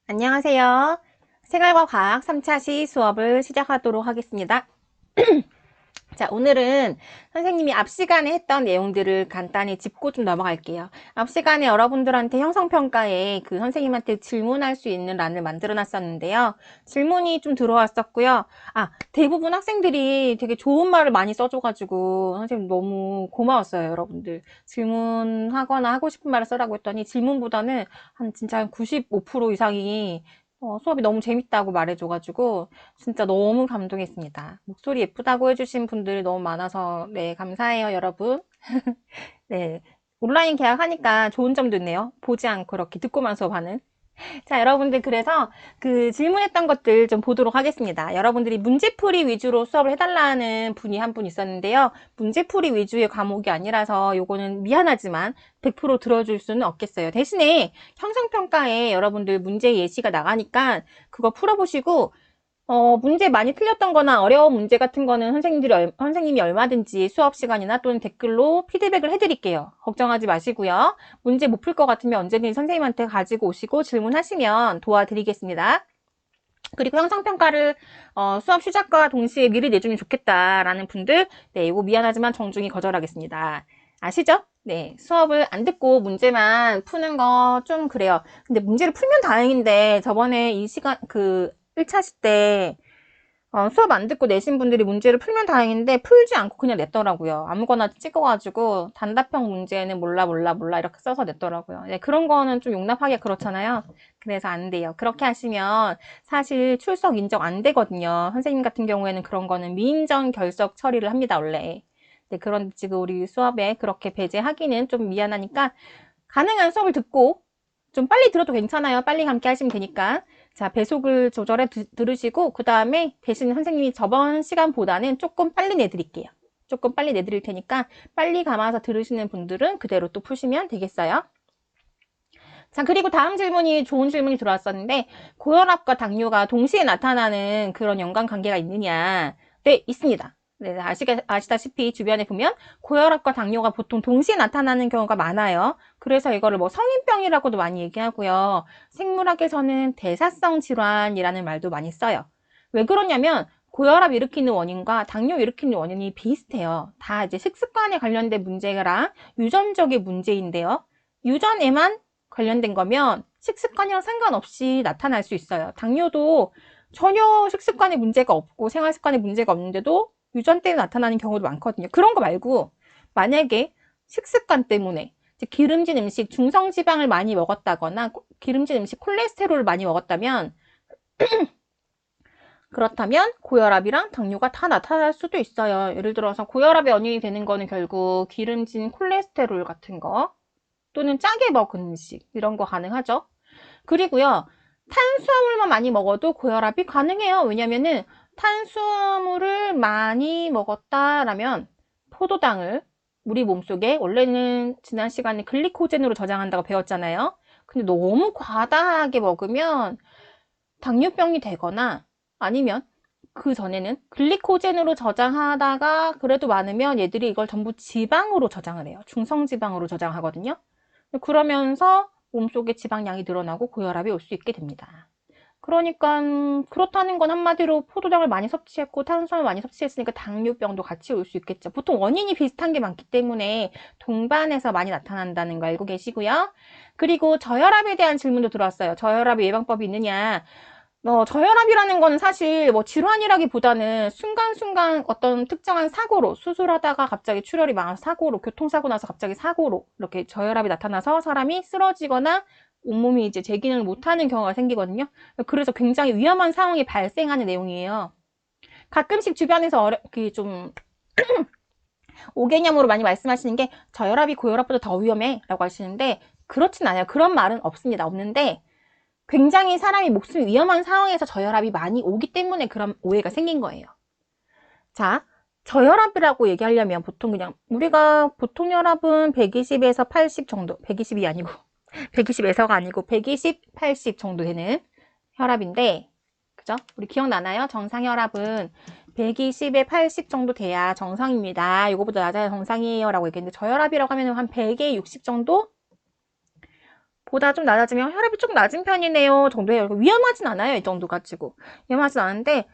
안녕하세요. 생활과 과학 3차 시 수업을 시작하도록 하겠습니다. 자, 오늘은 선생님이 앞 시간에 했던 내용들을 간단히 짚고 좀 넘어갈게요. 앞 시간에 여러분들한테 형성평가에 그 선생님한테 질문할 수 있는 란을 만들어 놨었는데요. 질문이 좀 들어왔었고요. 대부분 학생들이 되게 좋은 말을 많이 써줘가지고 선생님 너무 고마웠어요, 여러분들. 질문하거나 하고 싶은 말을 써라고 했더니 질문보다는 진짜 한 95% 이상이 수업이 너무 재밌다고 말해줘가지고 진짜 너무 감동했습니다. 목소리 예쁘다고 해주신 분들이 너무 많아서 네, 감사해요, 여러분. 네, 온라인 계약하니까 좋은 점도 있네요. 보지 않고 이렇게 듣고만 수업하는. 자, 여러분들 그래서 그 질문했던 것들 좀 보도록 하겠습니다. 여러분들이 문제풀이 위주로 수업을 해달라는 분이 한 분 있었는데요. 문제풀이 위주의 과목이 아니라서 요거는 미안하지만 100% 들어줄 수는 없겠어요. 대신에 형성평가에 여러분들 문제 예시가 나가니까 그거 풀어보시고 문제 많이 틀렸던 거나 어려운 문제 같은 거는 선생님이 얼마든지 수업 시간이나 또는 댓글로 피드백을 해드릴게요. 걱정하지 마시고요. 문제 못 풀 것 같으면 언제든지 선생님한테 가지고 오시고 질문하시면 도와드리겠습니다. 그리고 형성평가를 수업 시작과 동시에 미리 내주면 좋겠다라는 분들, 네, 이거 미안하지만 정중히 거절하겠습니다. 아시죠? 네, 수업을 안 듣고 문제만 푸는 거 좀 그래요. 근데 문제를 풀면 다행인데 저번에 이 시간 1차 시 때 수업 안 듣고 내신 분들이 문제를 풀면 다행인데 풀지 않고 그냥 냈더라고요. 아무거나 찍어가지고 단답형 문제는 몰라 몰라 몰라 이렇게 써서 냈더라고요. 네, 그런 거는 좀 용납하기가 그렇잖아요. 그래서 안 돼요. 그렇게 하시면 사실 출석 인정 안 되거든요. 선생님 같은 경우에는 그런 거는 미인정 결석 처리를 합니다, 원래. 네, 그런데 지금 우리 수업에 그렇게 배제하기는 좀 미안하니까 가능한 수업을 듣고 좀 빨리 들어도 괜찮아요. 빨리 함께 하시면 되니까. 자, 배속을 조절해 들으시고 그 다음에 대신 선생님이 저번 시간보다는 조금 빨리 내드릴게요. 조금 빨리 내드릴 테니까 빨리 감아서 들으시는 분들은 그대로 또 푸시면 되겠어요. 자, 그리고 다음 질문이 좋은 질문이 들어왔었는데 고혈압과 당뇨가 동시에 나타나는 그런 연관관계가 있느냐? 네, 있습니다. 네, 아시다시피 주변에 보면 고혈압과 당뇨가 보통 동시에 나타나는 경우가 많아요. 그래서 이거를 뭐 성인병이라고도 많이 얘기하고요. 생물학에서는 대사성 질환이라는 말도 많이 써요. 왜 그러냐면 고혈압 일으키는 원인과 당뇨 일으키는 원인이 비슷해요. 다 이제 식습관에 관련된 문제랑 유전적인 문제인데요. 유전에만 관련된 거면 식습관이랑 상관없이 나타날 수 있어요. 당뇨도 전혀 식습관에 문제가 없고 생활습관에 문제가 없는데도 유전 때문에 나타나는 경우도 많거든요. 그런 거 말고 만약에 식습관 때문에 기름진 음식, 중성지방을 많이 먹었다거나 기름진 음식, 콜레스테롤을 많이 먹었다면 그렇다면 고혈압이랑 당뇨가 다 나타날 수도 있어요. 예를 들어서 고혈압의 원인이 되는 거는 결국 기름진 콜레스테롤 같은 거 또는 짜게 먹은 음식 이런 거 가능하죠. 그리고요. 탄수화물만 많이 먹어도 고혈압이 가능해요. 왜냐면은 탄수화물을 많이 먹었다라면 포도당을 우리 몸속에 원래는 지난 시간에 글리코젠으로 저장한다고 배웠잖아요. 근데 너무 과다하게 먹으면 당뇨병이 되거나 아니면 그 전에는 글리코젠으로 저장하다가 그래도 많으면 얘들이 이걸 전부 지방으로 저장을 해요. 중성지방으로 저장하거든요. 그러면서 몸속에 지방량이 늘어나고 고혈압이 올 수 있게 됩니다. 그러니까 그렇다는 건 한마디로 포도당을 많이 섭취했고 탄수화물 많이 섭취했으니까 당뇨병도 같이 올 수 있겠죠. 보통 원인이 비슷한 게 많기 때문에 동반해서 많이 나타난다는 거 알고 계시고요. 그리고 저혈압에 대한 질문도 들어왔어요. 저혈압의 예방법이 있느냐. 저혈압이라는 건 사실 뭐 질환이라기보다는 순간순간 어떤 특정한 사고로 수술하다가 갑자기 출혈이 많아서 사고로 교통사고 나서 갑자기 사고로 이렇게 저혈압이 나타나서 사람이 쓰러지거나 온몸이 이제 제 기능을 못하는 경우가 생기거든요. 그래서 굉장히 위험한 상황이 발생하는 내용이에요. 가끔씩 주변에서 좀 오개념으로 많이 말씀하시는 게 저혈압이 고혈압보다 더 위험해 라고 하시는데 그렇진 않아요. 그런 말은 없습니다. 없는데 굉장히 사람이 목숨이 위험한 상황에서 저혈압이 많이 오기 때문에 그런 오해가 생긴 거예요. 자, 저혈압이라고 얘기하려면 보통 그냥 우리가 보통 혈압은 120에서 80 정도, 120이 아니고 120에서가 아니고 120, 80 정도 되는 혈압인데 그죠? 우리 기억나나요? 정상 혈압은 120에 80 정도 돼야 정상입니다. 이거보다 낮아야 정상이에요 라고 얘기했는데 저혈압이라고 하면 한 100에 60 정도 보다 좀 낮아지면 혈압이 조금 낮은 편이네요 정도예요. 위험하진 않아요. 이 정도 가지고. 위험하진 않은데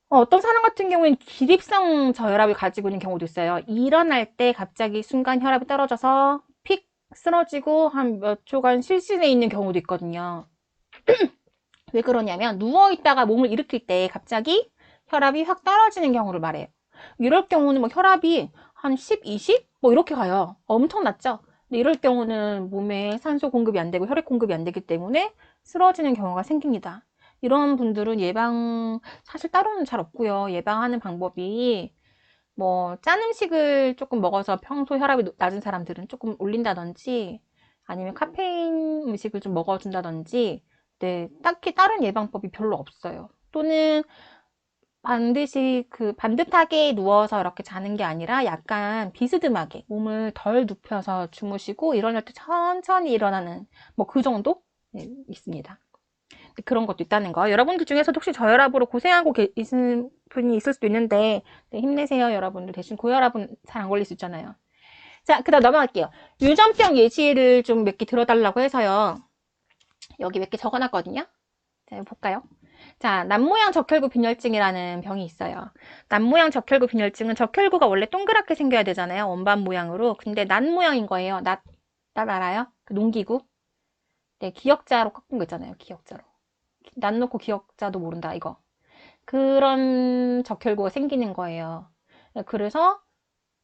어떤 사람 같은 경우에는 기립성 저혈압을 가지고 있는 경우도 있어요. 일어날 때 갑자기 순간 혈압이 떨어져서 픽 쓰러지고 한 몇 초간 실신해 있는 경우도 있거든요. 왜 그러냐면 누워있다가 몸을 일으킬 때 갑자기 혈압이 확 떨어지는 경우를 말해요. 이럴 경우는 뭐 혈압이 한 10, 20? 뭐 이렇게 가요. 엄청 낮죠? 근데 이럴 경우는 몸에 산소 공급이 안 되고 혈액 공급이 안 되기 때문에 쓰러지는 경우가 생깁니다. 이런 분들은 사실 따로는 잘 없고요. 예방하는 방법이 뭐 짠 음식을 조금 먹어서 평소 혈압이 낮은 사람들은 조금 올린다든지 아니면 카페인 음식을 좀 먹어준다든지 네, 딱히 다른 예방법이 별로 없어요. 또는 반드시 반듯하게 누워서 이렇게 자는 게 아니라 약간 비스듬하게 몸을 덜 눕혀서 주무시고 일어날 때 천천히 일어나는 뭐 그 정도 네, 있습니다. 그런 것도 있다는 거. 여러분들 중에서도 혹시 저혈압으로 고생하고 계신 분이 있을 수도 있는데 네, 힘내세요 여러분들. 대신 고혈압은 잘 안 걸릴 수 있잖아요. 자, 그 다음 넘어갈게요. 유전병 예시를 좀 몇 개 들어달라고 해서요. 여기 몇 개 적어놨거든요. 자, 볼까요? 자, 남모양 적혈구 빈혈증이라는 병이 있어요. 남모양 적혈구 빈혈증은 적혈구가 원래 동그랗게 생겨야 되잖아요. 원반 모양으로. 근데 낫 모양인 거예요. 낫 알아요? 그 농기구? 네, 기역자로 꺾은 거 있잖아요. 기역자로. 낫 놓고 기역자도 모른다, 이거. 그런 적혈구가 생기는 거예요. 그래서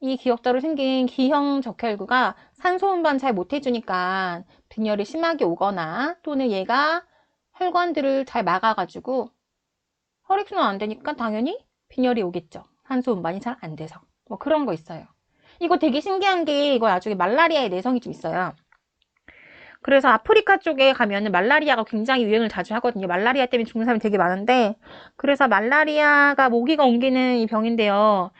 이 기역자로 생긴 기형 적혈구가 산소 운반 잘 못해주니까 빈혈이 심하게 오거나 또는 얘가 혈관들을 잘 막아가지고 혈액순환 안 되니까 당연히 빈혈이 오겠죠. 산소 운반이 잘 안 돼서. 뭐 그런 거 있어요. 이거 되게 신기한 게 이거 나중에 말라리아의 내성이 좀 있어요. 그래서 아프리카 쪽에 가면은 말라리아가 굉장히 유행을 자주 하거든요. 말라리아 때문에 죽는 사람이 되게 많은데 그래서 말라리아가 모기가 옮기는 이 병인데요.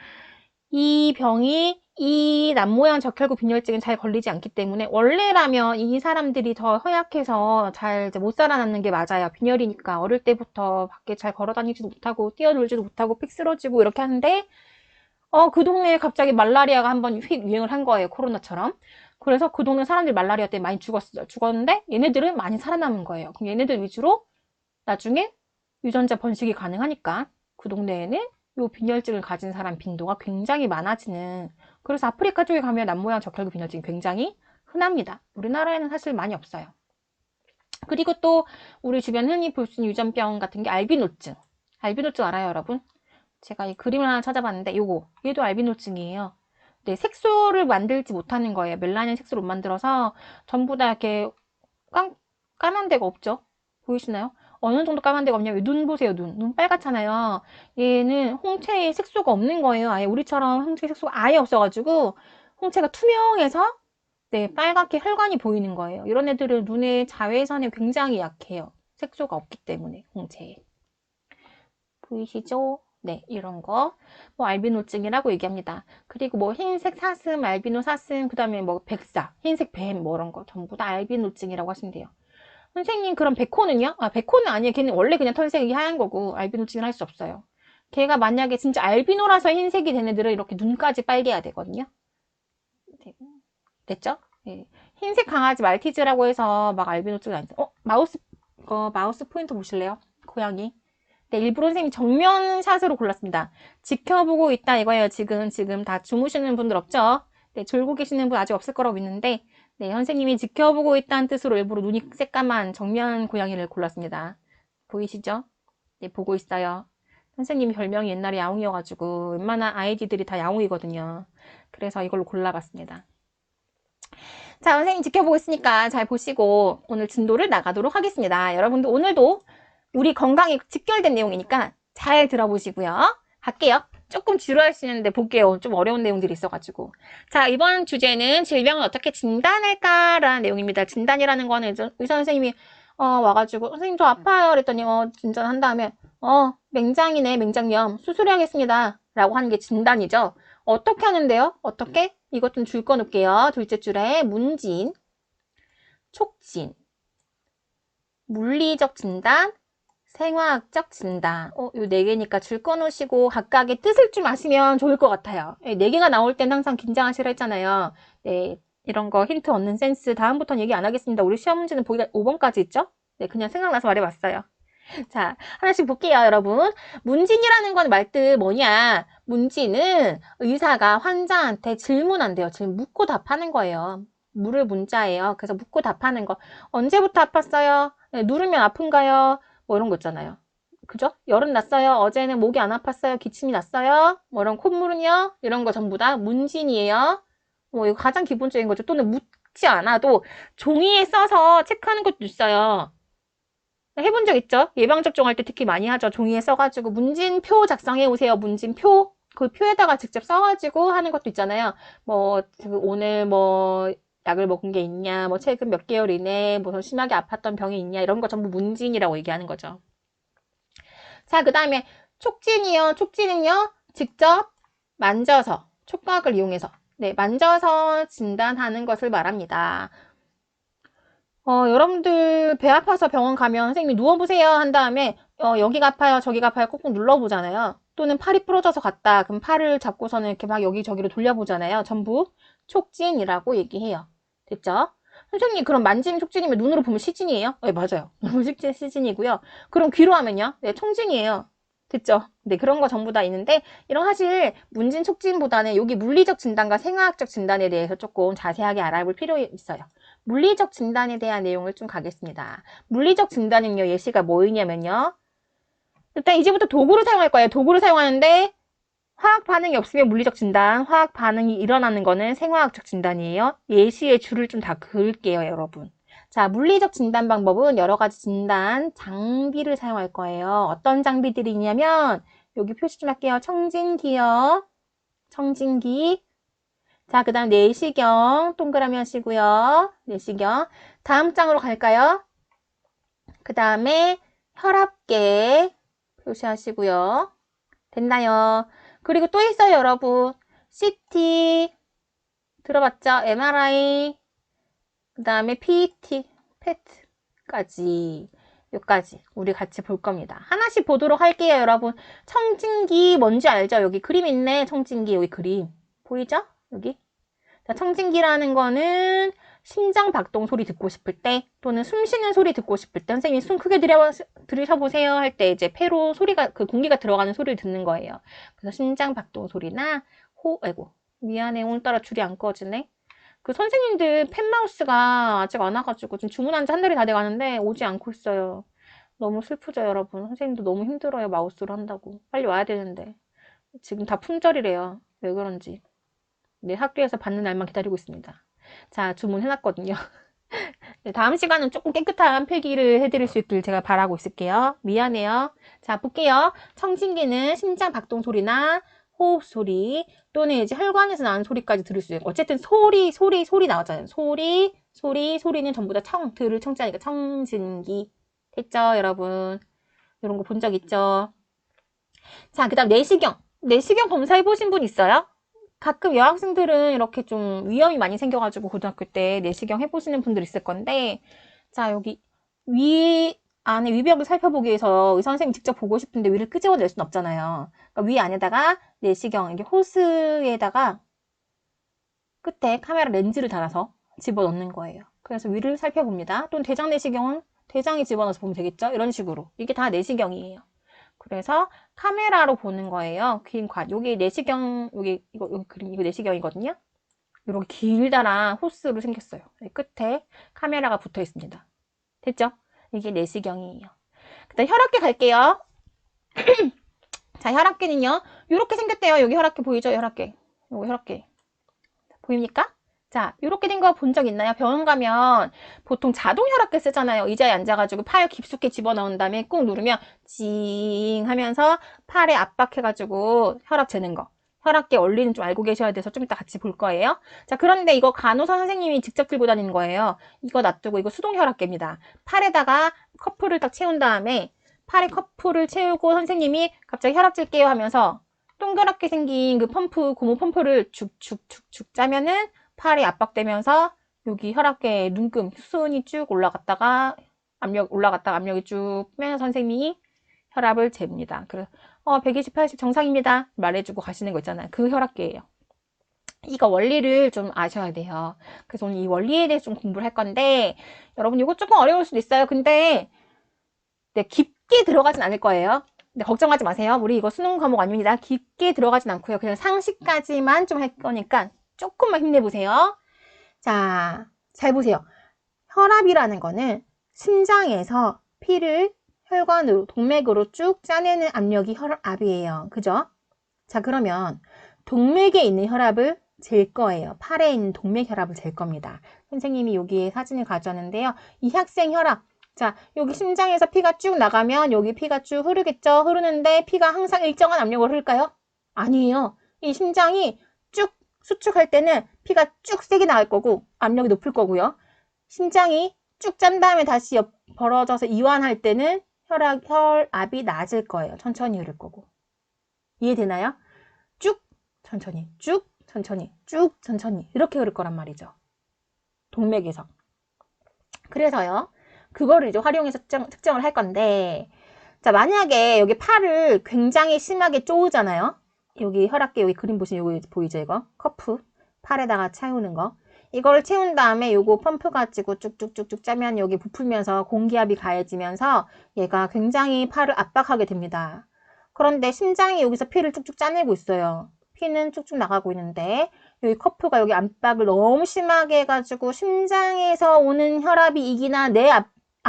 이 병이 이 남모양 적혈구 빈혈증은 잘 걸리지 않기 때문에 원래라면 이 사람들이 더 허약해서 잘 못 살아남는 게 맞아요. 빈혈이니까 어릴 때부터 밖에 잘 걸어 다니지도 못하고 뛰어놀지도 못하고 픽 쓰러지고 이렇게 하는데 그 동네에 갑자기 말라리아가 한번 휙 유행을 한 거예요. 코로나처럼. 그래서 그 동네 사람들이 말라리아 때문에 많이 죽었어요. 죽었는데 얘네들은 많이 살아남은 거예요. 그럼 얘네들 위주로 나중에 유전자 번식이 가능하니까 그 동네에는 이 빈혈증을 가진 사람 빈도가 굉장히 많아지는 그래서 아프리카 쪽에 가면 남모양 적혈구 빈혈증이 굉장히 흔합니다. 우리나라에는 사실 많이 없어요. 그리고 또 우리 주변 흔히 볼 수 있는 유전병 같은 게 알비노증. 알비노증 알아요, 여러분? 제가 이 그림을 하나 찾아봤는데 얘도 알비노증이에요. 네, 색소를 만들지 못하는 거예요. 멜라닌 색소를 못 만들어서 전부 다 이렇게 까만 데가 없죠? 보이시나요? 어느 정도 까만 데가 없냐면 눈 보세요. 눈 빨갛잖아요. 얘는 홍채에 색소가 없는 거예요. 아예 우리처럼 홍채 색소가 아예 없어가지고 홍채가 투명해서 네, 빨갛게 혈관이 보이는 거예요. 이런 애들은 눈의 자외선에 굉장히 약해요. 색소가 없기 때문에 홍채에. 보이시죠? 네, 이런 거. 뭐 알비노증이라고 얘기합니다. 그리고 뭐 흰색 사슴, 알비노 사슴, 그 다음에 뭐 백사, 흰색 뱀, 뭐 이런 거 전부 다 알비노증이라고 하시면 돼요. 선생님, 그럼 백호는요? 백호는 아니에요. 걔는 원래 그냥 털색이 하얀 거고 알비노증을 할 수 없어요. 걔가 만약에 진짜 알비노라서 흰색이 된 애들은 이렇게 눈까지 빨개야 되거든요. 네. 됐죠? 네. 흰색 강아지 말티즈라고 해서 막 알비노증이 아니죠. 마우스 포인터 보실래요? 고양이. 네, 일부러 선생님이 정면샷으로 골랐습니다. 지켜보고 있다 이거예요. 지금 다 주무시는 분들 없죠? 네, 졸고 계시는 분 아직 없을 거라고 믿는데 네, 선생님이 지켜보고 있다는 뜻으로 일부러 눈이 새까만 정면 고양이를 골랐습니다. 보이시죠? 네, 보고 있어요. 선생님 별명이 옛날에 야옹이어가지고 웬만한 아이디들이 다 야옹이거든요. 그래서 이걸로 골라봤습니다. 자, 선생님 지켜보고 있으니까 잘 보시고 오늘 진도를 나가도록 하겠습니다. 여러분들 오늘도 우리 건강에 직결된 내용이니까 잘 들어보시고요. 갈게요. 조금 지루할 수 있는데 볼게요. 좀 어려운 내용들이 있어가지고. 자, 이번 주제는 질병을 어떻게 진단할까라는 내용입니다. 진단이라는 거는 의사 선생님이 와가지고 선생님 저 아파요 그랬더니 진단한 다음에 맹장이네 맹장염 수술해야겠습니다 라고 하는 게 진단이죠. 어떻게 하는데요? 어떻게? 이것 좀 줄 거 놓을게요. 둘째 줄에 문진, 촉진, 물리적 진단, 생화학적 진단. 요 4개니까 줄 거 놓으시고 각각의 뜻을 좀 아시면 좋을 것 같아요. 4개가 나올 땐 항상 긴장하시라 했잖아요. 네, 이런 거 힌트 얻는 센스. 다음부터는 얘기 안 하겠습니다. 우리 시험 문제는 보기가 5번까지 있죠? 네, 그냥 생각나서 말해봤어요. 자, 하나씩 볼게요, 여러분. 문진이라는 건 말뜻 뭐냐? 문진은 의사가 환자한테 질문한대요. 지금 묻고 답하는 거예요. 물을 문자예요. 그래서 묻고 답하는 거. 언제부터 아팠어요? 네, 누르면 아픈가요? 뭐 이런 거 있잖아요. 그죠? 열은 났어요? 어제는 목이 안 아팠어요? 기침이 났어요? 뭐 이런 콧물은요? 이런 거 전부 다 문진이에요. 뭐 이거 가장 기본적인 거죠. 또는 묻지 않아도 종이에 써서 체크하는 것도 있어요. 해본 적 있죠? 예방접종할 때 특히 많이 하죠. 종이에 써가지고 문진표 작성해 오세요. 문진표. 그 표에다가 직접 써가지고 하는 것도 있잖아요. 뭐 오늘 뭐 약을 먹은 게 있냐, 뭐 최근 몇 개월 이내 뭐 심하게 아팠던 병이 있냐, 이런 거 전부 문진이라고 얘기하는 거죠. 자, 그 다음에 촉진이요. 촉진은요, 직접 만져서, 촉각을 이용해서, 네, 만져서 진단하는 것을 말합니다. 여러분들 배 아파서 병원 가면 선생님이 누워보세요 한 다음에 여기가 아파요, 저기가 아파요 꾹꾹 눌러보잖아요. 또는 팔이 부러져서 갔다. 그럼 팔을 잡고서는 이렇게 막 여기저기로 돌려보잖아요. 전부 촉진이라고 얘기해요. 됐죠? 선생님, 그럼 만지면 촉진이면 눈으로 보면 시진이에요? 네, 맞아요. 눈으로 시진이고요. 그럼 귀로 하면요? 네, 청진이에요. 됐죠? 네, 그런 거 전부 다 있는데, 이런 사실 문진 촉진보다는 여기 물리적 진단과 생화학적 진단에 대해서 조금 자세하게 알아볼 필요 있어요. 물리적 진단에 대한 내용을 좀 가겠습니다. 물리적 진단은요, 예시가 뭐이냐면요. 일단 이제부터 도구를 사용할 거예요. 도구를 사용하는데 화학 반응이 없으면 물리적 진단, 화학 반응이 일어나는 거는 생화학적 진단이에요. 예시의 줄을 좀 다 그을게요, 여러분. 자, 물리적 진단 방법은 여러 가지 진단 장비를 사용할 거예요. 어떤 장비들이 있냐면 여기 표시 좀 할게요. 청진기요. 청진기. 자, 그 다음 내시경 동그라미 하시고요. 내시경. 다음 장으로 갈까요? 그 다음에 혈압계 표시하시고요. 됐나요? 그리고 또 있어요, 여러분. CT 들어봤죠? MRI 그 다음에 PET, PET까지 여기까지 우리 같이 볼 겁니다. 하나씩 보도록 할게요, 여러분. 청진기 뭔지 알죠? 여기 그림 있네. 청진기 여기 그림 보이죠? 여기. 자, 청진기라는 거는 심장 박동 소리 듣고 싶을 때 또는 숨 쉬는 소리 듣고 싶을 때 선생님이 숨 크게 들이셔보세요 할 때 이제 폐로 소리가 그 공기가 들어가는 소리를 듣는 거예요. 그래서 심장 박동 소리나 아이고 미안해 오늘따라 줄이 안 꺼지네. 그 선생님들 펜마우스가 아직 안 와가지고 지금 주문한 지 한 달이 다 돼가는데 오지 않고 있어요. 너무 슬프죠 여러분. 선생님도 너무 힘들어요 마우스로 한다고. 빨리 와야 되는데 지금 다 품절이래요. 왜 그런지. 네, 학교에서 받는 날만 기다리고 있습니다. 자, 주문해놨거든요. 네, 다음 시간은 조금 깨끗한 필기를 해드릴 수 있길 제가 바라고 있을게요. 미안해요. 자, 볼게요. 청진기는 심장 박동 소리나 호흡 소리 또는 이제 혈관에서 나는 소리까지 들을 수 있고 어쨌든 소리 나왔잖아요. 소리는 전부 다 들을 청자니까 청진기. 됐죠, 여러분? 이런 거 본 적 있죠? 자, 그 다음 내시경. 내시경 검사해보신 분 있어요? 가끔 여학생들은 이렇게 좀 위험이 많이 생겨가지고 고등학교 때 내시경 해보시는 분들 있을 건데, 자, 여기 안에 위벽을 살펴보기 위해서 의사 선생님 직접 보고 싶은데 위를 끄집어낼 순 없잖아요. 그러니까 위 안에다가 내시경, 이게 호스에다가 끝에 카메라 렌즈를 달아서 집어넣는 거예요. 그래서 위를 살펴봅니다. 또는 대장 내시경은 대장에 집어넣어서 보면 되겠죠? 이런 식으로. 이게 다 내시경이에요. 그래서 카메라로 보는 거예요. 여기 내시경, 여기 그림, 이거 내시경이거든요. 이렇게 길다란 호스로 생겼어요. 끝에 카메라가 붙어 있습니다. 됐죠? 이게 내시경이에요. 그다음 혈압계 갈게요. 자, 혈압계는요. 이렇게 생겼대요. 여기 혈압계 보이죠? 혈압계. 요거 혈압계. 보입니까? 자, 이렇게 된 거 본 적 있나요? 병원 가면 보통 자동 혈압계 쓰잖아요. 의자에 앉아가지고 팔 깊숙이 집어넣은 다음에 꾹 누르면 징 하면서 팔에 압박해가지고 혈압 재는 거. 혈압계 원리는 좀 알고 계셔야 돼서 좀 이따 같이 볼 거예요. 자, 그런데 이거 간호사 선생님이 직접 들고 다니는 거예요. 이거 놔두고 이거 수동 혈압계입니다. 팔에다가 커프를 딱 채운 다음에 팔에 커프를 채우고 선생님이 갑자기 혈압 잴게요 하면서 동그랗게 생긴 그 펌프, 고무 펌프를 쭉쭉쭉쭉 짜면은 팔이 압박되면서 여기 혈압계 눈금 수은이 쭉 올라갔다가 압력이 쭉 빼면서 선생님이 혈압을 잽니다. 그래서 120, 80 정상입니다. 말해주고 가시는 거 있잖아요. 그 혈압계예요. 이거 원리를 좀 아셔야 돼요. 그래서 오늘 이 원리에 대해서 좀 공부를 할 건데, 여러분 이거 조금 어려울 수도 있어요. 근데 네, 깊게 들어가진 않을 거예요. 근데 걱정하지 마세요. 우리 이거 수능 과목 아닙니다. 깊게 들어가진 않고요. 그냥 상식까지만 좀 할 거니까 조금만 힘내보세요. 자, 잘 보세요. 혈압이라는 거는 심장에서 피를 혈관으로, 동맥으로 쭉 짜내는 압력이 혈압이에요. 그죠? 자, 그러면 동맥에 있는 혈압을 잴 거예요. 팔에 있는 동맥 혈압을 잴 겁니다. 선생님이 여기에 사진을 가져왔는데요. 이 학생 혈압. 자, 여기 심장에서 피가 쭉 나가면 여기 피가 쭉 흐르겠죠? 흐르는데 피가 항상 일정한 압력으로 흐를까요? 아니에요. 이 심장이 쭉 수축할 때는 피가 쭉 세게 나갈 거고 압력이 높을 거고요. 심장이 쭉 짠 다음에 다시 벌어져서 이완할 때는 혈압이 낮을 거예요. 천천히 흐를 거고. 이해되나요? 쭉 천천히, 쭉 천천히, 쭉 천천히 이렇게 흐를 거란 말이죠. 동맥에서. 그래서요. 그거를 이제 활용해서 측정을 할 건데, 자, 만약에 여기 팔을 굉장히 심하게 쪼으잖아요. 여기 혈압계 여기 그림 보시면 여기 보이죠, 이거? 커프. 팔에다가 채우는 거. 이걸 채운 다음에 요거 펌프 가지고 쭉쭉쭉쭉 짜면 여기 부풀면서 공기압이 가해지면서 얘가 굉장히 팔을 압박하게 됩니다. 그런데 심장이 여기서 피를 쭉쭉 짜내고 있어요. 피는 쭉쭉 나가고 있는데 여기 커프가 여기 압박을 너무 심하게 해가지고 심장에서 오는 혈압이 이기나 내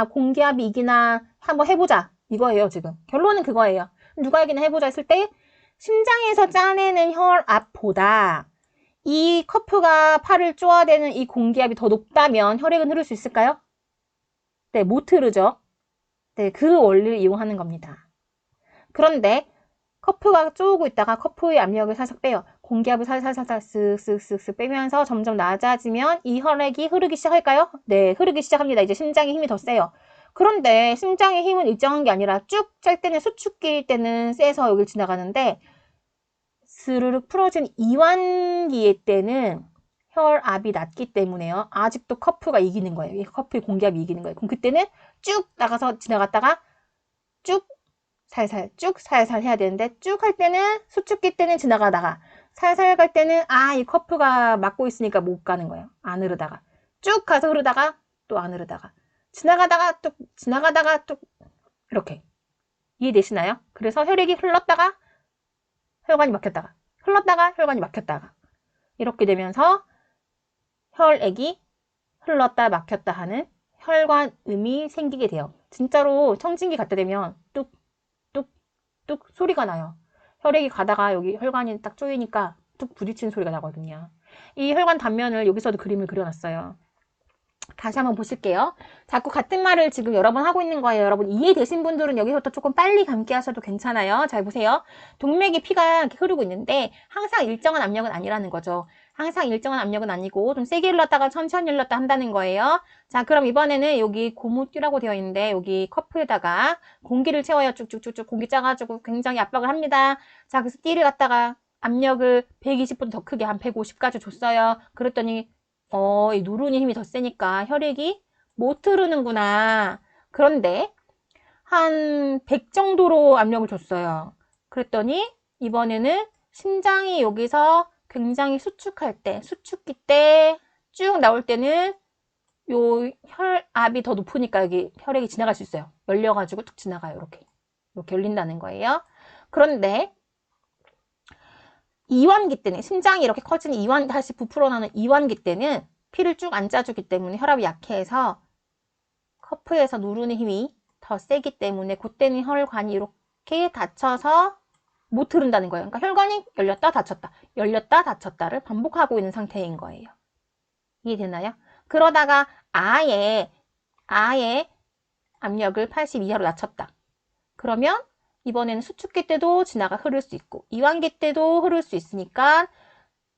공기압이 이기나 한번 해보자 이거예요. 지금 결론은 그거예요. 누가 이기나 해보자 했을 때 심장에서 짜내는 혈압보다 이 커프가 팔을 쪼아대는 이 공기압이 더 높다면 혈액은 흐를 수 있을까요? 네, 못 흐르죠. 네, 그 원리를 이용하는 겁니다. 그런데 커프가 쪼우고 있다가 커프의 압력을 살짝 빼요. 공기압을 살살살살 쓱쓱쓱쓱 빼면서 점점 낮아지면 이 혈액이 흐르기 시작할까요? 네, 흐르기 시작합니다. 이제 심장의 힘이 더 세요. 그런데 심장의 힘은 일정한 게 아니라 쭉 짤 때는 수축기일 때는 세서 여길 지나가는데 스르륵 풀어진 이완기일 때는 혈압이 낮기 때문에요. 아직도 커프가 이기는 거예요. 이 커프의 공기압이 이기는 거예요. 그럼 그때는 쭉 나가서 지나갔다가 쭉 살살 쭉 살살 해야 되는데 쭉 할 때는 수축기 때는 지나가다가 살살 갈 때는 이 커프가 막고 있으니까 못 가는 거예요. 안 흐르다가 쭉 가서 흐르다가 또 안 흐르다가 지나가다가 또 지나가다가 또 이렇게 이해되시나요? 그래서 혈액이 흘렀다가 혈관이 막혔다가 흘렀다가 혈관이 막혔다가 이렇게 되면서 혈액이 흘렀다 막혔다 하는 혈관음이 생기게 돼요. 진짜로 청진기 갖다 대면 뚝 뚝 소리가 나요. 혈액이 가다가 여기 혈관이 딱 조이니까 뚝 부딪히는 소리가 나거든요. 이 혈관 단면을 여기서도 그림을 그려놨어요. 다시 한번 보실게요. 자꾸 같은 말을 지금 여러 번 하고 있는 거예요. 여러분 이해되신 분들은 여기서부터 조금 빨리 감기 하셔도 괜찮아요. 잘 보세요. 동맥에 피가 이렇게 흐르고 있는데 항상 일정한 압력은 아니라는 거죠. 항상 일정한 압력은 아니고 좀 세게 흘렀다가 천천히 흘렀다 한다는 거예요. 자, 그럼 이번에는 여기 고무띠라고 되어 있는데 여기 커프에다가 공기를 채워요. 쭉쭉쭉쭉 공기 짜가지고 굉장히 압박을 합니다. 자, 그래서 띠를 갖다가 압력을 120보다 더 크게 한 150까지 줬어요. 그랬더니 이 누르니 힘이 더 세니까 혈액이 못 흐르는구나. 그런데 한 100 정도로 압력을 줬어요. 그랬더니 이번에는 심장이 여기서 굉장히 수축할 때, 수축기 때 쭉 나올 때는 요 혈압이 더 높으니까 여기 혈액이 지나갈 수 있어요. 열려가지고 툭 지나가요. 이렇게 열린다는 거예요. 그런데 이완기 때는 심장이 이렇게 커지는 다시 부풀어나는 이완기 때는 피를 쭉 안 짜주기 때문에 혈압이 약해서 커프에서 누르는 힘이 더 세기 때문에 그때는 혈관이 이렇게 닫혀서 못 흐른다는 거예요. 그러니까 혈관이 열렸다 닫혔다 열렸다 닫혔다를 반복하고 있는 상태인 거예요. 이해되나요? 그러다가 아예 압력을 80 이하로 낮췄다. 그러면 이번에는 수축기 때도 흐를 수 있고 이완기 때도 흐를 수 있으니까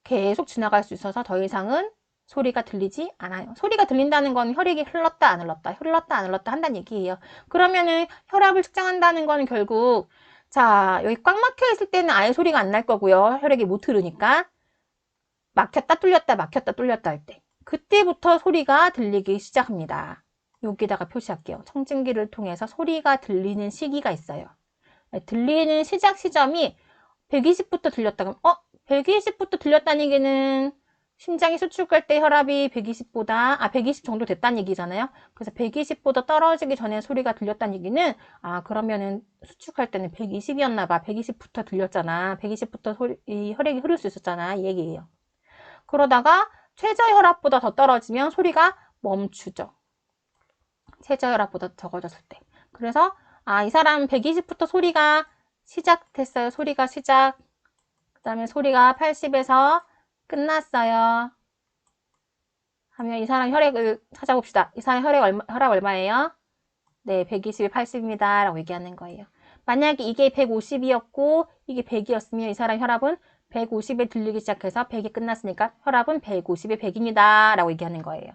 계속 지나갈 수 있어서 더 이상은 소리가 들리지 않아요. 소리가 들린다는 건 혈액이 흘렀다 안 흘렀다 흘렀다 안 흘렀다 한다는 얘기예요. 그러면은 혈압을 측정한다는 건 결국 자 여기 꽉 막혀 있을 때는 아예 소리가 안 날 거고요. 혈액이 못 흐르니까 막혔다 뚫렸다 막혔다 뚫렸다 할 때 그때부터 소리가 들리기 시작합니다. 여기다가 표시할게요. 청진기를 통해서 소리가 들리는 시기가 있어요. 들리는 시작 시점이 120부터 들렸다 그러면 120부터 들렸다는 얘기는 심장이 수축할 때 혈압이 120 정도 됐다는 얘기잖아요. 그래서 120보다 떨어지기 전에 소리가 들렸다는 얘기는, 그러면은 수축할 때는 120이었나 봐. 120부터 들렸잖아. 120부터 혈액이 흐를 수 있었잖아. 이 얘기예요. 그러다가 최저 혈압보다 더 떨어지면 소리가 멈추죠. 최저 혈압보다 적어졌을 때. 그래서 이 사람 120부터 소리가 시작됐어요. 소리가 시작. 그 다음에 소리가 80에서 끝났어요. 하면 이 사람 혈액을 찾아봅시다. 이 사람 혈압 얼마예요? 네, 120에 80입니다. 라고 얘기하는 거예요. 만약에 이게 150이었고 이게 100이었으면 이 사람 혈압은 150에 들리기 시작해서 100이 끝났으니까 혈압은 150에 100입니다. 라고 얘기하는 거예요.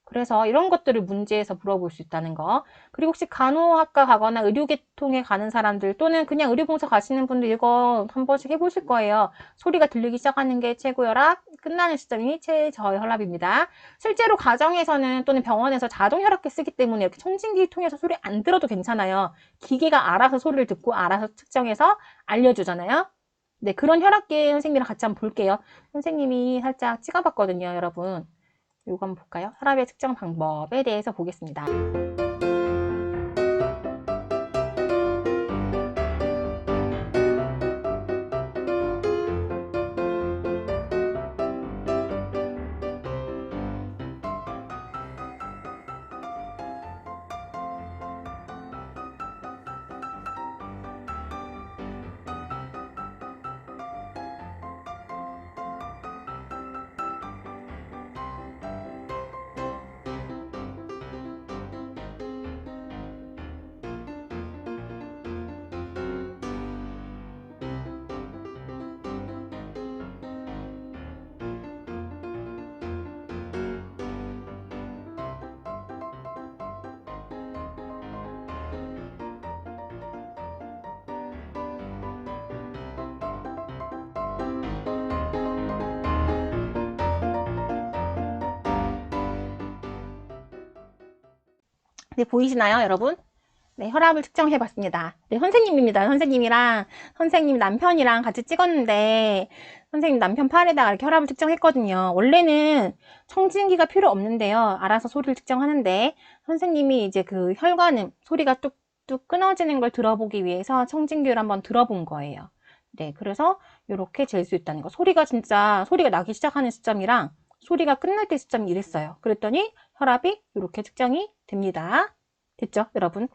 그래서 이런 것들을 문제에서 물어볼 수 있다는 거. 그리고 혹시 간호학과 가거나 의료계통에 가는 사람들 또는 그냥 의료봉사 가시는 분들 이거 한 번씩 해보실 거예요. 소리가 들리기 시작하는 게 최고혈압, 끝나는 시점이 최저혈압입니다. 실제로 가정에서는 또는 병원에서 자동혈압기 쓰기 때문에 이렇게 청진기를 통해서 소리 안 들어도 괜찮아요. 기계가 알아서 소리를 듣고 알아서 측정해서 알려주잖아요. 네, 그런 혈압계 선생님이랑 같이 한번 볼게요. 선생님이 살짝 찍어봤거든요, 여러분. 이거 한번 볼까요? 혈압의 측정 방법에 대해서 보겠습니다. 네, 보이시나요, 여러분? 네, 혈압을 측정해 봤습니다. 네, 선생님입니다. 선생님이랑 선생님 남편이랑 같이 찍었는데 선생님 남편 팔에다가 이렇게 혈압을 측정했거든요. 원래는 청진기가 필요 없는데요. 알아서 소리를 측정하는데 선생님이 이제 그 혈관음, 소리가 뚝뚝 끊어지는 걸 들어보기 위해서 청진기를 한번 들어본 거예요. 네, 그래서 이렇게 잴 수 있다는 거. 소리가 나기 시작하는 시점이랑 소리가 끝날 때 시점이 이랬어요. 그랬더니 혈압이 이렇게 측정이 됩니다. 됐죠, 여러분?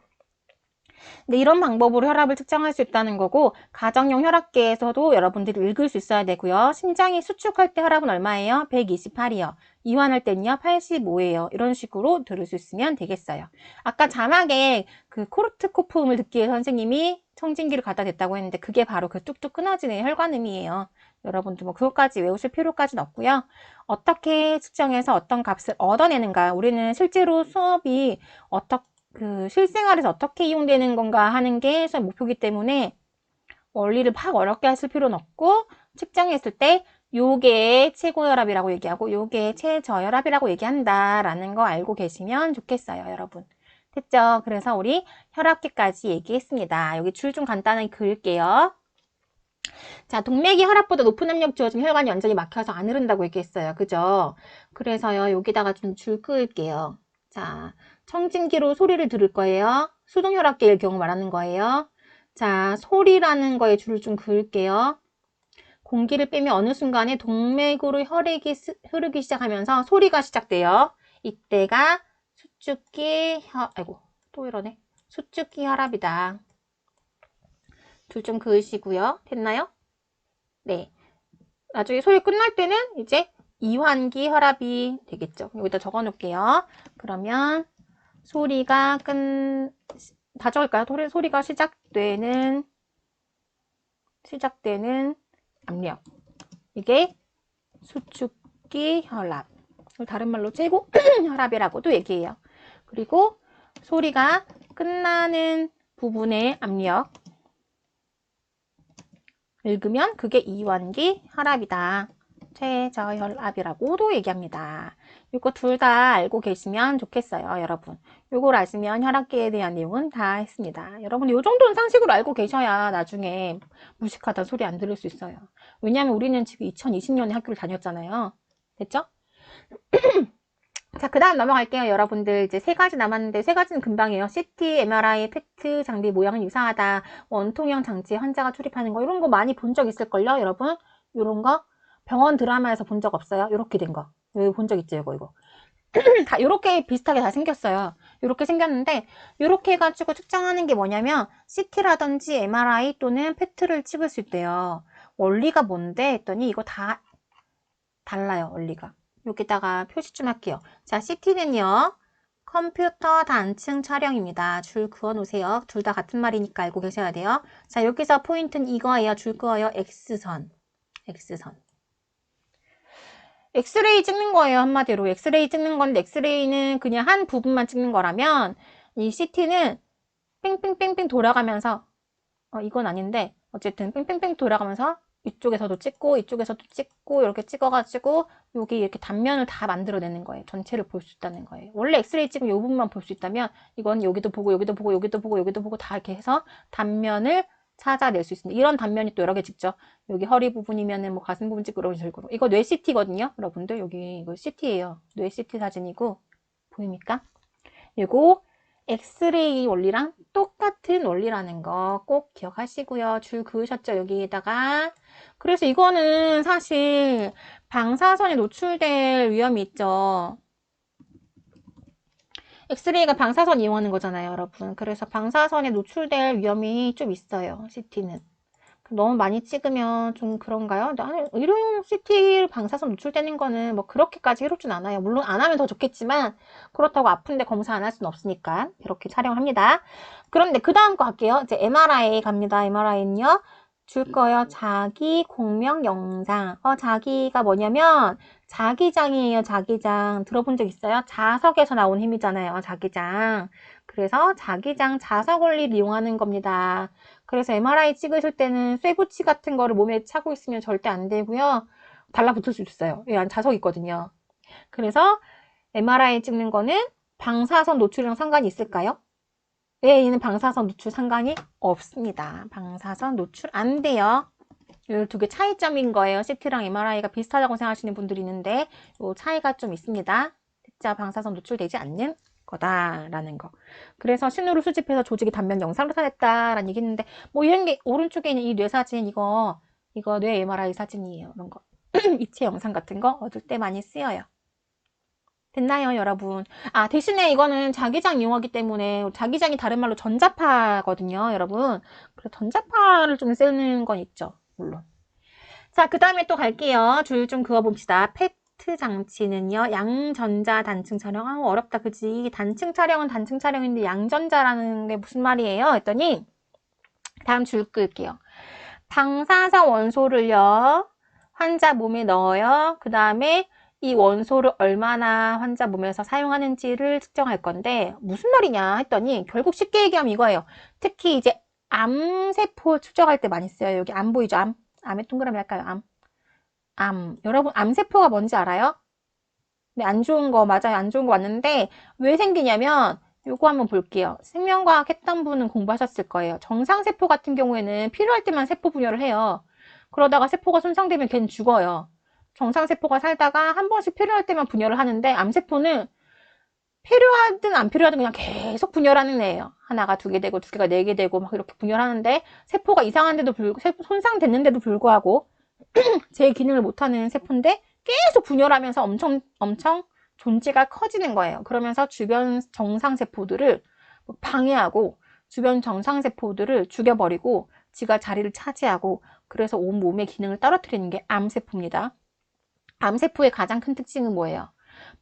네, 이런 방법으로 혈압을 측정할 수 있다는 거고, 가정용 혈압계에서도 여러분들이 읽을 수 있어야 되고요. 심장이 수축할 때 혈압은 얼마예요? 128이요. 이완할 때는요, 85예요. 이런 식으로 들을 수 있으면 되겠어요. 아까 자막에 그 코르트코프음을 듣기 위해 선생님이 청진기를 갖다 댔다고 했는데, 그게 바로 그 뚝뚝 끊어지는 혈관음이에요. 여러분들 뭐 그것까지 외우실 필요까지는 없고요. 어떻게 측정해서 어떤 값을 얻어내는가. 우리는 실제로 수업이 실생활에서 어떻게 이용되는 건가 하는 게 수업 목표이기 때문에 원리를 막 어렵게 하실 필요는 없고, 측정했을 때 요게 최고혈압이라고 얘기하고 요게 최저혈압이라고 얘기한다라는 거 알고 계시면 좋겠어요, 여러분. 됐죠? 그래서 우리 혈압계까지 얘기했습니다. 여기 줄 좀 간단하게 그을게요. 자, 동맥이 혈압보다 높은 압력 주어지면 혈관이 완전히 막혀서 안 흐른다고 얘기했어요. 그죠? 그래서요, 여기다가 좀 줄 그을게요. 자, 청진기로 소리를 들을 거예요. 수동혈압계일 경우 말하는 거예요. 자, 소리라는 거에 줄을 좀 그을게요. 공기를 빼면 어느 순간에 동맥으로 혈액이 흐르기 시작하면서 소리가 시작돼요. 이때가 수축기 혈압이다. 줄 좀 그으시고요. 됐나요? 네. 나중에 소리 끝날 때는 이제 이환기 혈압이 되겠죠. 여기다 적어 놓을게요. 그러면 다 적을까요? 소리가 시작되는 압력. 이게 수축기 혈압. 다른 말로 최고 혈압이라고도 얘기해요. 그리고 소리가 끝나는 부분의 압력. 읽으면 그게 이완기 혈압이다. 최저혈압이라고도 얘기합니다. 이거 둘 다 알고 계시면 좋겠어요, 여러분. 요걸 아시면 혈압계에 대한 내용은 다 했습니다. 여러분, 요 정도는 상식으로 알고 계셔야 나중에 무식하다 소리 안 들을 수 있어요. 왜냐하면 우리는 지금 2020년에 학교를 다녔잖아요. 됐죠? 자, 그 다음 넘어갈게요. 여러분들 이제 세 가지 남았는데 세 가지는 금방이에요. CT, MRI, PET 장비 모양은 유사하다. 원통형 장치에 환자가 출입하는 거 이런 거 많이 본 적 있을걸요, 여러분? 이런 거 병원 드라마에서 본 적 없어요? 이렇게 된 거. 여기 본 적 있죠, 이거. 다 이렇게 비슷하게 다 생겼어요. 이렇게 생겼는데 이렇게 해가지고 측정하는 게 뭐냐면 CT라든지 MRI 또는 PET를 찍을 수 있대요. 원리가 뭔데 했더니 이거 다 달라요, 원리가. 여기다가 표시 좀 할게요. 자, CT는요. 컴퓨터 단층 촬영입니다. 줄 그어 놓으세요. 둘 다 같은 말이니까 알고 계셔야 돼요. 자, 여기서 포인트는 이거예요. 줄 그어요. X선. X선. 엑스레이 찍는 거예요. 한마디로. 엑스레이 찍는 건데 엑스레이는 그냥 한 부분만 찍는 거라면 이 CT는 뺑뺑뺑뺑 돌아가면서 이건 아닌데 어쨌든 뺑뺑뺑 돌아가면서 이쪽에서도 찍고 이쪽에서도 찍고 이렇게 찍어가지고 여기 이렇게 단면을 다 만들어내는 거예요. 전체를 볼 수 있다는 거예요. 원래 엑스레이 찍으면 이 부분만 볼 수 있다면 이건 여기도 보고 여기도 보고 여기도 보고 여기도 보고 다 이렇게 해서 단면을 찾아낼 수 있습니다. 이런 단면이 또 여러 개 찍죠. 여기 허리 부분이면은 뭐 가슴 부분 찍고 이런 식으로. 이거 뇌 CT거든요. 여러분들 여기 이거 CT예요. 뇌 CT 사진이고 보입니까? 이거 엑스레이 원리랑 똑같은 원리라는 거 꼭 기억하시고요. 줄 그으셨죠? 여기에다가. 그래서 이거는 사실 방사선에 노출될 위험이 있죠. 엑스레이가 방사선 이용하는 거잖아요, 여러분. 그래서 방사선에 노출될 위험이 좀 있어요, CT는. 너무 많이 찍으면 좀 그런가요? 나는 의료용 CT 방사선 노출되는 거는 뭐 그렇게까지 해롭진 않아요. 물론 안 하면 더 좋겠지만 그렇다고 아픈데 검사 안 할 수는 없으니까 이렇게 촬영합니다. 그런데 그 다음 거 할게요. 이제 MRI 갑니다. MRI는요. 줄 거예요. 자기 공명 영상. 자기가 뭐냐면 자기장이에요. 자기장. 들어본 적 있어요? 자석에서 나온 힘이잖아요. 자기장. 그래서 자기장 자석 원리를 이용하는 겁니다. 그래서 MRI 찍으실 때는 쇠붙이 같은 거를 몸에 차고 있으면 절대 안 되고요. 달라붙을 수 있어요. 여기 안 자석 있거든요. 그래서 MRI 찍는 거는 방사선 노출이랑 상관이 있을까요? 네, 얘는 방사선 노출 상관이 없습니다. 방사선 노출 안 돼요. 이 두 개 차이점인 거예요. CT랑 MRI가 비슷하다고 생각하시는 분들이 있는데 이 차이가 좀 있습니다. 진짜 방사선 노출되지 않는 거다라는 거. 그래서 신호를 수집해서 조직이 단면 영상으로 나타냈다라는 얘기 했는데 뭐 이런 게 오른쪽에 있는 이 뇌 사진 이거 뇌 MRI 사진이에요. 이런 거. 입체 영상 같은 거 얻을 때 많이 쓰여요. 됐나요, 여러분? 대신에 이거는 자기장 이용하기 때문에 자기장이 다른 말로 전자파거든요, 여러분. 그래서 전자파를 좀 쓰는 건 있죠, 물론. 자, 그 다음에 또 갈게요. 줄 좀 그어봅시다. PET 장치는요, 양전자 단층 촬영. 어렵다, 그지? 단층 촬영은 단층 촬영인데 양전자라는 게 무슨 말이에요? 했더니 다음 줄 끌게요. 방사선 원소를요, 환자 몸에 넣어요. 그 다음에 이 원소를 얼마나 환자 몸에서 사용하는지를 측정할 건데 무슨 말이냐 했더니 결국 쉽게 얘기하면 이거예요. 특히 이제 암세포 측정할 때 많이 써요. 여기 암 보이죠? 암의 동그라미 할까요? 여러분 암세포가 뭔지 알아요? 네, 안 좋은 거 맞아요. 안 좋은 거 맞는데 왜 생기냐면 요거 한번 볼게요. 생명과학 했던 분은 공부하셨을 거예요. 정상세포 같은 경우에는 필요할 때만 세포 분열을 해요. 그러다가 세포가 손상되면 걔는 죽어요. 정상세포가 살다가 한 번씩 필요할 때만 분열을 하는데 암세포는 필요하든 안 필요하든 그냥 계속 분열하는 애예요. 하나가 두 개 되고 두 개가 네 개 되고 막 이렇게 분열하는데 세포가 이상한데도 불구하고 손상됐는데도 불구하고 제 기능을 못하는 세포인데 계속 분열하면서 엄청 존재가 커지는 거예요. 그러면서 주변 정상세포들을 방해하고 주변 정상세포들을 죽여버리고 지가 자리를 차지하고 그래서 온 몸의 기능을 떨어뜨리는 게 암세포입니다. 암세포의 가장 큰 특징은 뭐예요?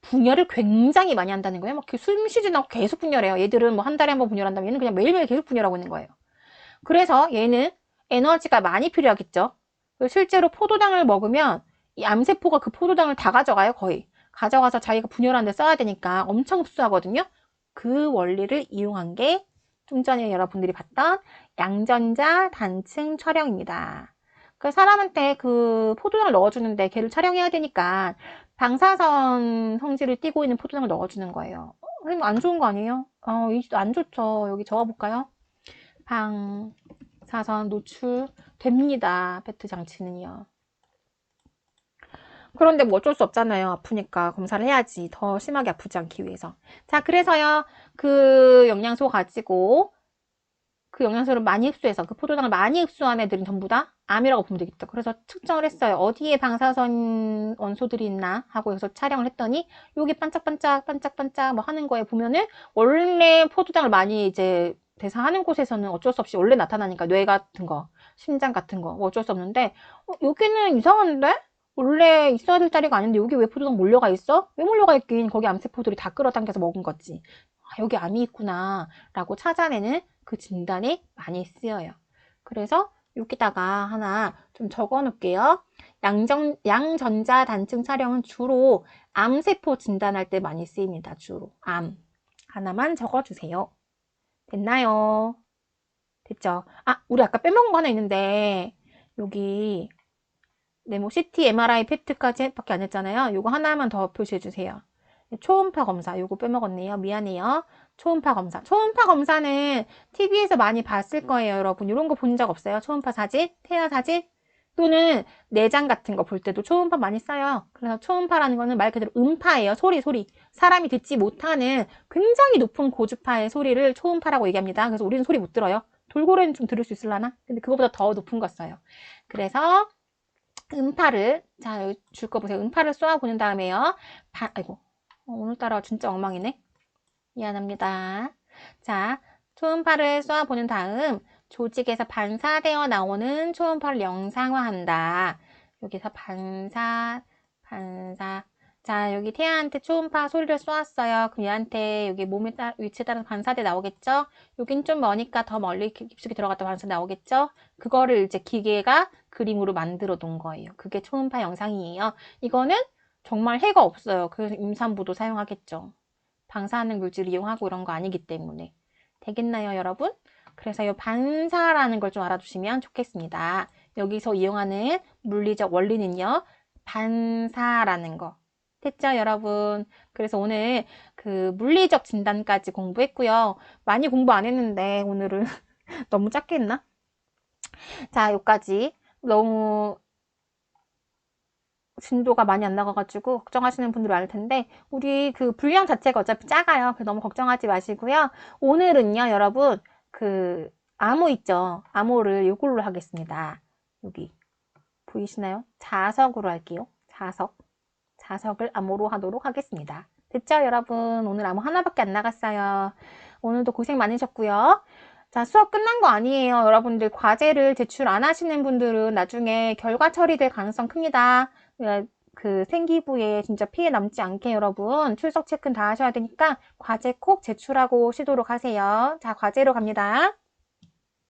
분열을 굉장히 많이 한다는 거예요. 막 숨 쉬지 않고 계속 분열해요. 얘들은 뭐 한 달에 한 번 분열한다면 얘는 그냥 매일매일 계속 분열하고 있는 거예요. 그래서 얘는 에너지가 많이 필요하겠죠. 실제로 포도당을 먹으면 이 암세포가 그 포도당을 다 가져가요, 거의. 가져가서 자기가 분열하는 데 써야 되니까 엄청 흡수하거든요. 그 원리를 이용한 게 좀 전에 여러분들이 봤던 양전자 단층 촬영입니다. 그 사람한테 그 포도당을 넣어주는데 걔를 촬영해야 되니까 방사선 성질을 띠고 있는 포도당을 넣어주는 거예요. 그럼 안 좋은 거 아니에요? 안 좋죠. 여기 적어볼까요? 방사선 노출됩니다. 페트 장치는요. 그런데 뭐 어쩔 수 없잖아요. 아프니까 검사를 해야지. 더 심하게 아프지 않기 위해서. 자, 그래서요. 그 영양소 가지고 그 영양소를 많이 흡수해서 그 포도당을 많이 흡수한 애들은 전부 다 암이라고 보면 되겠죠. 그래서 측정을 했어요. 어디에 방사선 원소들이 있나 하고 여기서 촬영을 했더니 여기 반짝반짝 반짝반짝 뭐 하는 거에 보면은 원래 포도당을 많이 이제 대사하는 곳에서는 어쩔 수 없이 원래 나타나니까 뇌 같은 거, 심장 같은 거 뭐 어쩔 수 없는데 여기는 이상한데? 원래 있어야 될 자리가 아닌데 여기 왜 포도당 몰려가 있어? 왜 몰려가 있긴 거기 암세포들이 다 끌어당겨서 먹은 거지. 아, 여기 암이 있구나 라고 찾아내는 그 진단에 많이 쓰여요. 그래서 여기다가 하나 좀 적어 놓을게요. 양전자 단층 촬영은 주로 암세포 진단할 때 많이 쓰입니다. 주로 암 하나만 적어주세요. 됐나요? 됐죠? 아, 우리 아까 빼먹은 거 하나 있는데 여기 네모 CT, MRI, PET까지 밖에 안 했잖아요. 요거 하나만 더 표시해 주세요. 초음파 검사 요거 빼먹었네요. 미안해요. 초음파 검사. 초음파 검사는 TV에서 많이 봤을 거예요, 여러분. 이런 거 본 적 없어요? 초음파 사진, 태아 사진 또는 내장 같은 거 볼 때도 초음파 많이 써요. 그래서 초음파라는 거는 말 그대로 음파예요. 소리. 사람이 듣지 못하는 굉장히 높은 고주파의 소리를 초음파라고 얘기합니다. 그래서 우리는 소리 못 들어요. 돌고래는 좀 들을 수 있을라나? 근데 그거보다 더 높은 거 써요. 그래서 음파를 자 여기 줄 거 보세요. 음파를 쏘아 보는 다음에요. 아이고 오늘따라 진짜 엉망이네. 미안합니다. 자 초음파를 쏘아 보는 다음 조직에서 반사되어 나오는 초음파를 영상화한다. 여기서 반사 자 여기 태아한테 초음파 소리를 쏘았어요. 그럼 얘한테 여기 몸의 위치에 따라서 반사돼 나오겠죠. 여긴 좀 머니까 더 멀리 깊숙이 들어갔다 반사 나오겠죠. 그거를 이제 기계가 그림으로 만들어 놓은 거예요. 그게 초음파 영상이에요. 이거는 정말 해가 없어요. 그래서 임산부도 사용하겠죠. 방사능 물질을 이용하고 이런 거 아니기 때문에. 되겠나요, 여러분? 그래서 이 반사라는 걸 좀 알아두시면 좋겠습니다. 여기서 이용하는 물리적 원리는요. 반사라는 거. 됐죠, 여러분? 그래서 오늘 그 물리적 진단까지 공부했고요. 많이 공부 안 했는데 오늘은 너무 짧게 했나? 자, 여기까지 너무 진도가 많이 안 나가가지고 걱정하시는 분들이 많을 텐데 우리 그 분량 자체가 어차피 작아요. 그래서 너무 걱정하지 마시고요. 오늘은요, 여러분 그 암호 있죠? 암호를 이걸로 하겠습니다. 여기 보이시나요? 자석으로 할게요. 자석을 암호로 하도록 하겠습니다. 됐죠, 여러분? 오늘 암호 하나밖에 안 나갔어요. 오늘도 고생 많으셨고요. 자, 수업 끝난 거 아니에요. 여러분들 과제를 제출 안 하시는 분들은 나중에 결과 처리될 가능성 큽니다. 그 생기부에 진짜 피해 남지 않게 여러분 출석 체크는 다 하셔야 되니까 과제 꼭 제출하고 오시도록 하세요. 자, 과제로 갑니다.